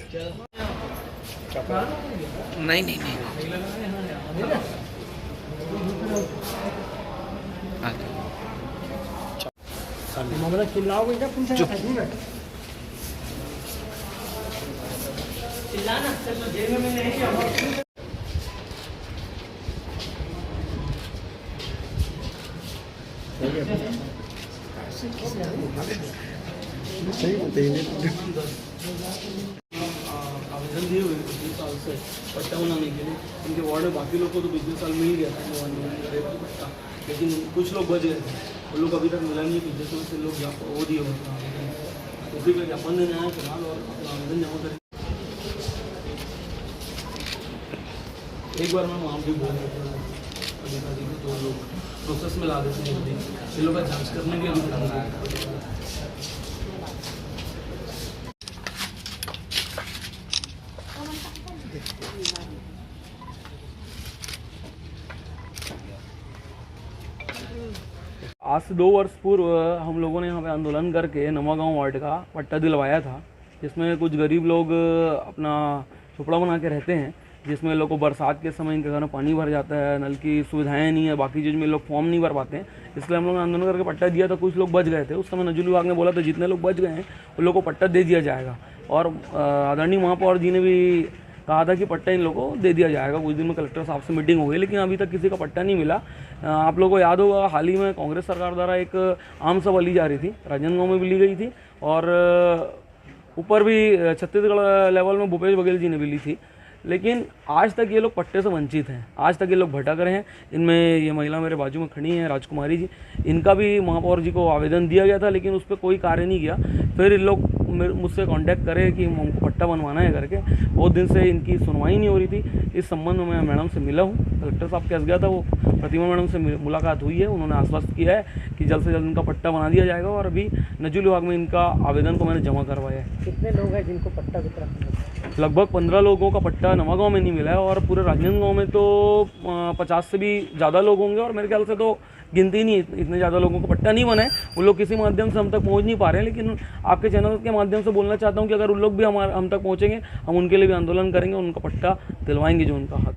नहीं नहीं नहीं मामला चिल्लाओगे क्या? पूछा चिल्लाना जेल में नहीं सही बताइए। आवेदन दिए हुए 20 साल से पट्टा बनाने के लिए। इनके वार्ड में बाकी लोग को तो 20 साल मिल गया था पट्टा, लेकिन कुछ लोग बच गए थे। वो लोग अभी तक मिला नहीं कि जिसमें से लोग वो दिए हुए थे। उसी का ज्ञापन देने आए फिलहाल और अपना आवेदन जमा करें। एक बार मैं वहाँ भी बोल रहा था अधिकारी को, तो लोग प्रोसेस में ला देते हैं। इन लोग का जाँच करने के लिए आज से 2 वर्ष पूर्व हम लोगों ने यहाँ पे आंदोलन करके नवागांव वार्ड का पट्टा दिलवाया था, जिसमें कुछ गरीब लोग अपना झोपड़ा बना के रहते हैं, जिसमें लोगों को बरसात के समय इनके घर में पानी भर जाता है, नल की सुविधाएं नहीं है, बाकी चीज़ में लोग फॉर्म नहीं भर पाते हैं। इसलिए हम लोग ने आंदोलन करके पट्टा दिया था। कुछ लोग बच गए थे। उस समय नजूल विभाग ने बोला था जितने लोग बच गए हैं उन लोगों को पट्टा दे दिया जाएगा, और आदरणीय महापौर जी ने भी कहा था कि पट्टा इन लोगों को दे दिया जाएगा। कुछ दिन में कलेक्टर साहब से मीटिंग हो गई, लेकिन अभी तक किसी का पट्टा नहीं मिला। आप लोगों को याद होगा, हाल ही में कांग्रेस सरकार द्वारा एक आम सभा ली जा रही थी, राजनांदगांव में भी ली गई थी, और ऊपर भी छत्तीसगढ़ लेवल में भूपेश बघेल जी ने भी ली थी। लेकिन आज तक ये लोग पट्टे से वंचित हैं। आज तक ये लोग भटक रहे हैं। इनमें ये महिला मेरे बाजू में खड़ी हैं, राजकुमारी जी, इनका भी महापौर जी को आवेदन दिया गया था, लेकिन उस पर कोई कार्य नहीं किया। फिर इन लोग मुझसे कांटेक्ट करे कि हमको पट्टा बनवाना है करके। बहुत दिन से इनकी सुनवाई नहीं हो रही थी। इस संबंध में मैं मैडम से मिला हूँ। कलेक्टर साहब के पास गया था, वो प्रतिमा मैडम से मुलाकात हुई है। उन्होंने आश्वस्त किया है कि जल्द से जल्द इनका पट्टा बना दिया जाएगा, और अभी नजूल विभाग में इनका आवेदन को मैंने जमा करवाया है। कितने लोग हैं जिनको पट्टा वितरण? लगभग 15 लोगों का पट्टा नवागांव में नहीं मिला है, और पूरे राजनांदगांव में तो 50 से भी ज़्यादा लोग होंगे, और मेरे ख्याल से तो गिनती नहीं, इतने ज़्यादा लोगों को पट्टा नहीं बना है। उन लोग किसी माध्यम से हम तक पहुंच नहीं पा रहे हैं। लेकिन आपके चैनल के माध्यम से बोलना चाहता हूं कि अगर उन लोग भी हम तक पहुंचेंगे, हम उनके लिए भी आंदोलन करेंगे, उनका पट्टा दिलवाएंगे जो उनका हक।